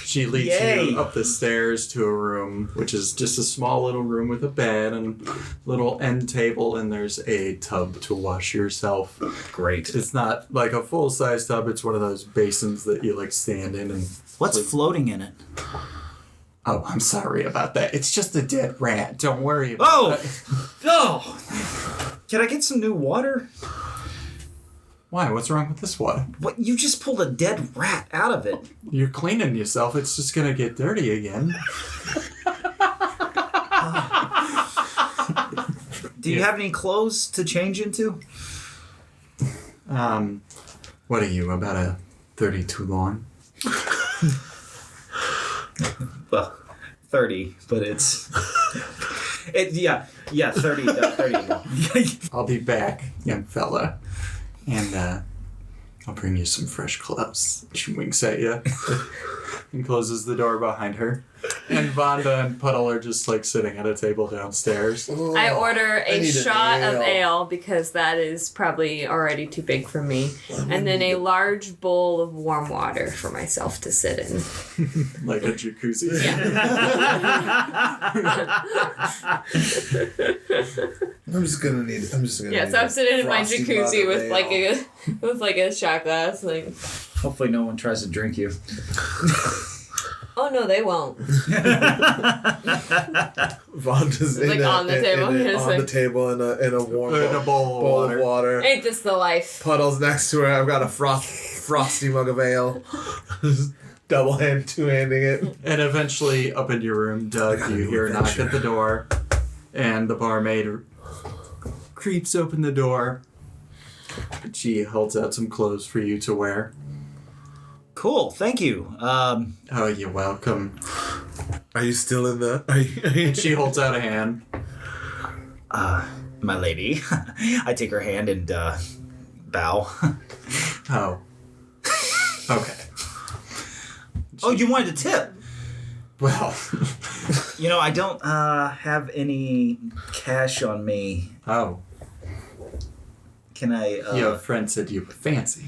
She leads Yay. you up the stairs to a room, which is just a small little room with a bed and little end table, and there's a tub to wash yourself. Great. It's not like a full-size tub. It's one of those basins that you like stand in and... What's floating in it? Oh, I'm sorry about that. It's just a dead rat. Don't worry about it. Oh! Can I get some new water? Why? What's wrong with this water? What? You just pulled a dead rat out of it. You're cleaning yourself. It's just gonna get dirty again. Do you have any clothes to change into? What are you, about a 32 long? Well, 30, but it's... Yeah, 30 long. I'll be back, young fella. And, I'll bring you some fresh clothes. She winks at you and closes the door behind her. And Vonda and Puddle are just, like, sitting at a table downstairs. I order I a need an shot of ale. ale because that is probably already too big for me. And then a large bowl of warm water for myself to sit in. Like a jacuzzi. I'm just gonna need. Yeah, so I'm sitting in my frosty jacuzzi mug of with ale. a shot glass, like. Hopefully no one tries to drink you. Oh no, they won't. Vonda's Like on the table, on just the like- table in a warm In a bowl of bowl water. of water. Ain't this the life? Puddles next to her. I've got a frosty mug of ale. Two-handing it. And eventually, up in your room, Doug, gotta you do hear a knock adventure. at the door. And the barmaid creeps open the door. She holds out some clothes for you to wear. Cool, thank you. Oh, you're welcome. Are you still in the? Are you, She holds out a hand. My lady. I take her hand and bow. Oh. Okay. Oh, you wanted a tip? Well. You know, I don't have any cash on me. Oh. Can I? Your friend said you were fancy.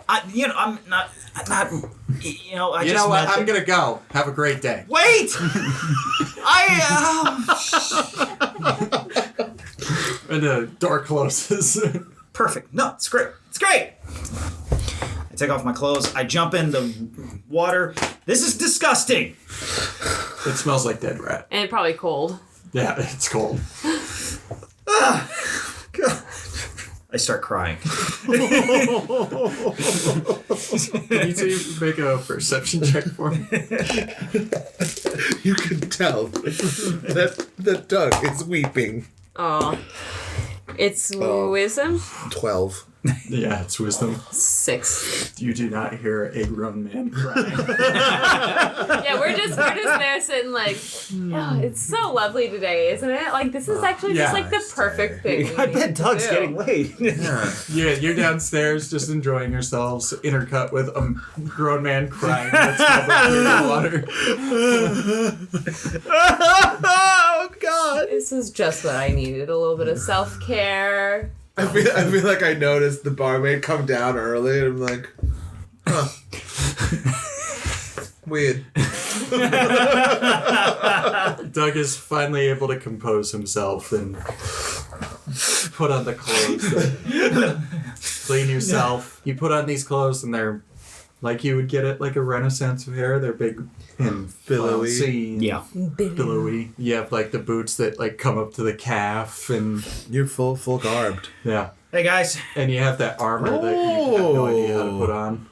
I'm not. I You just know what? met I'm gonna go. Have a great day. Wait! And the door closes. Perfect. No, it's great. It's great. I take off my clothes. I jump in the water. This is disgusting. It smells like dead rat. And probably cold. Yeah, it's cold. I start crying. Can you two make a perception check for me? you can tell that Doug is weeping. Oh. It's Oh. wisdom? 12. Yeah, it's wisdom. 6. You do not hear a grown man crying. Yeah, we're just there sitting like, oh, it's so lovely today, isn't it? Like this is actually yeah. just like the perfect thing. I we bet need to Doug's do. getting laid. Yeah. Yeah, you're downstairs just enjoying yourselves, intercut with a grown man crying that's covered in water. Oh God! This is just what I needed. A little bit of self-care. I feel like I noticed the barmaid come down early, and I'm like, huh. Weird. Doug is finally able to compose himself and put on the clothes. Clean yourself. You put on these clothes and they're like you would get at like a Renaissance fair. They're big and Billowy. flouncy. Yeah. Billowy. You have like the boots that like come up to the calf and You're full garbed. yeah. Hey guys. And you have that armor that you have no idea how to put on.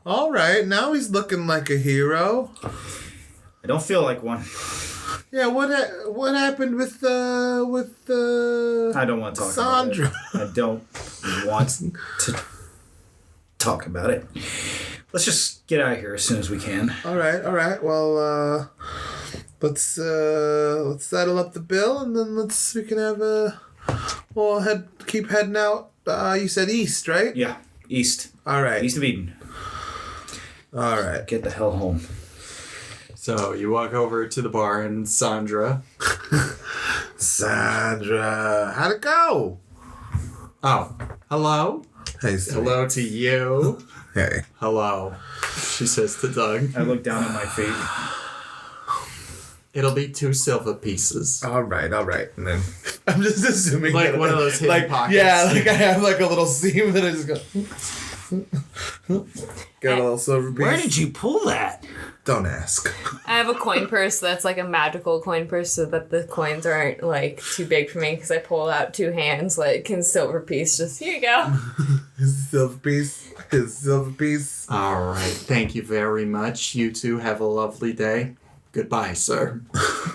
All right, now he's looking like a hero. I don't feel like one. Yeah, what happened with I don't want to talk Sandra? about it. I don't want to talk about it. Let's just get out of here as soon as we can. All right. Well, let's settle up the bill and then we can have keep heading out. You said east, right? Yeah. East. All right. East of Eden. All right. Get the hell home. So you walk over to the bar and Sandra. Sandra, how'd it go? Oh, hello? Hey, sweet. Hello to you. Hey. Hello, she says to Doug. I look down at my feet. It'll be 2 silver pieces. All right. And then I'm just assuming Like that one of those hidden like pockets. yeah, like I have like a little seam that I just go. Got a little silver piece. Where did you pull that? Don't ask. I have a coin purse that's like a magical coin purse so that the coins aren't like too big for me because I pull out 2 hands like in silver piece. Just here you go. His silver piece. All right. Thank you very much. You two have a lovely day. Goodbye, sir.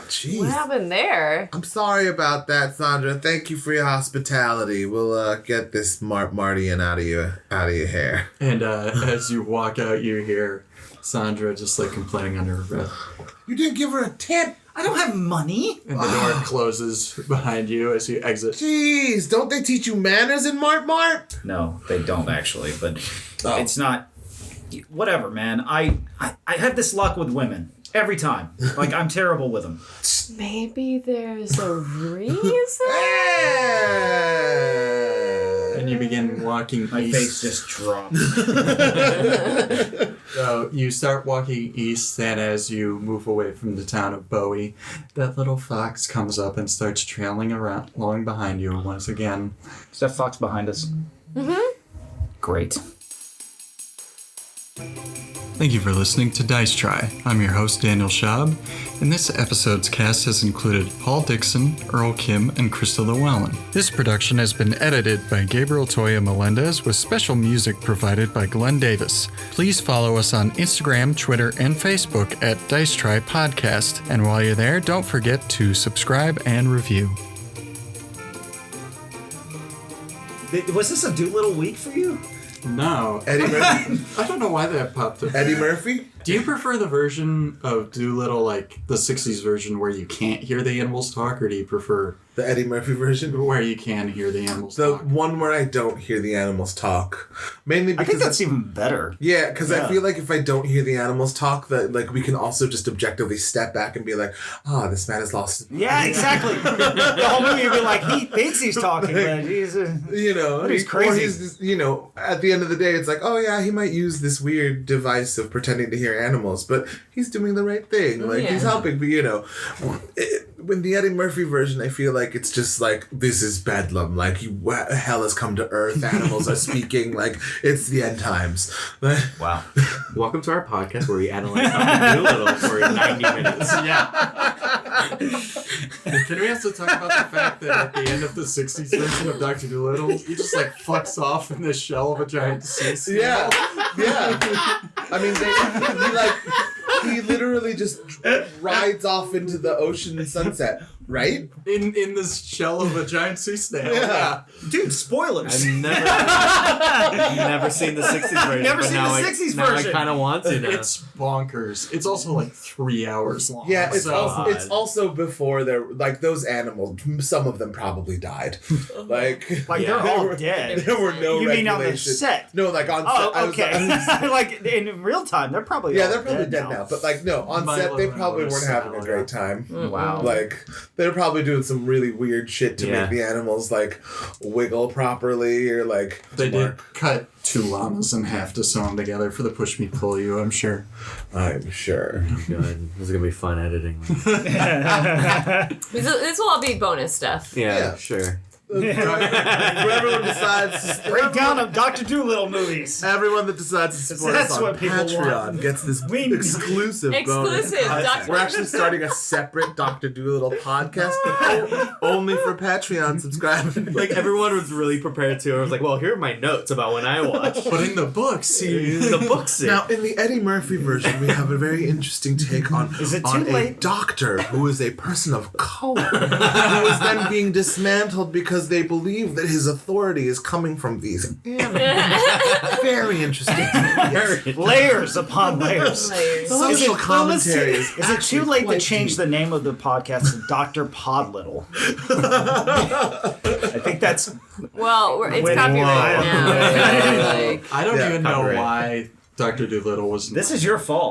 Jeez. What happened there? I'm sorry about that, Sandra. Thank you for your hospitality. We'll get this Martian out of your hair. And as you walk out, you hear Sandra just like complaining under her breath. You didn't give her a tip. I don't have money. And the door closes behind you as you exit. Jeez, don't they teach you manners in Mart? No, they don't actually, but it's not. Whatever, man. I have this luck with women. Every time. Like, I'm terrible with them. Maybe there's a reason? And you begin walking My east. face just dropped. So you start walking east, and as you move away from the town of Bowie, that little fox comes up and starts trailing along behind you once again. Is that fox behind us? Mm-hmm. Great. Thank you for listening to DiceTry. I'm your host, Daniel Schaub, and this episode's cast has included Paul Dixon, Earl Kim, and Krista Llewellyn. This production has been edited by Gabriel Toya Melendez with special music provided by Glenn Davis. Please follow us on Instagram, Twitter, and Facebook at DiceTry Podcast. And while you're there, don't forget to subscribe and review. Was this a Dolittle week for you? No. Eddie Murphy? I don't know why that popped up. Eddie Murphy? Do you prefer the version of Dolittle, like the 60s version where you can't hear the animals talk, or do you prefer The Eddie Murphy version? where you can hear the animals The talk? one where I don't hear the animals talk. Mainly I because think that's even better. yeah, because Yeah. I feel like if I don't hear the animals talk, that like we can also just objectively step back and be like, this man has lost his mind. Yeah, exactly. The whole movie would be like, he thinks he's talking, but he's... You know, But he's or crazy. he's just, you know, at the end of the day, it's like, oh yeah, he might use this weird device of pretending to hear animals, but he's doing the right thing. Like, he's Yeah. helping, but you know, when the Eddie Murphy version, I feel like it's just like, this is bedlam. Like, hell has come to earth. Animals are speaking. Like, it's the end times. Wow. Welcome to our podcast where we analyze Dr. Dolittle for 90 minutes. Yeah. Can we also talk about the fact that at the end of the 60s version of Dr. Dolittle, he just like fucks off in the shell of a giant sea snail? Yeah. I mean, he literally just rides off into the ocean sunset, right? In this shell of a giant sea snail. Yeah. Dude, spoilers. I've never seen the 60s version. Never but seen now the I- 60s now version. I kind of want to now. It's bonkers. It's also like 3 hours long. Yeah, it's so, also before they're like those animals. Some of them probably died. Like Like, Yeah. they're all there dead. were no You mean on the regulations. set? No, like on set. Oh, I was- okay. Like, in real time, they're probably yeah, all they're probably dead now. now. But like like, no, on set, they Milo probably and weren't having a salad. great time. Wow. Like, they were probably doing some really weird shit to Yeah. make the animals, like, wiggle properly or, like... They did cut 2 llamas in half to sew them together for the push me pull you, I'm sure. I'm sure. Good. This is gonna be fun editing. This will all be bonus stuff. Yeah, sure. Everyone decides to... Breakdown of Dr. Dolittle movies. Everyone that decides to support That's us on what people Patreon want. gets this We- exclusive bonus. Exclusive, Dr. We're actually starting a separate Dr. Dolittle podcast only for Patreon subscribers. Like everyone was really prepared to. I was like, well, here are my notes about when I watch But in the book, see, the books. Now, in the Eddie Murphy version, we have a very interesting take on, Is it on too a late? doctor who is a person of color who is then being dismantled because they believe that his authority is coming from these animals. Very interesting. Yes. Layers upon layers. Layers. The social commentary is Is it too actually late to quite change deep. the name of the podcast to Dr. Podlittle? I think that's... Well, it's Wait, copyrighted wow. now. Like, I don't Yeah, even know copyright. why Dr. Dolittle was This is your fault.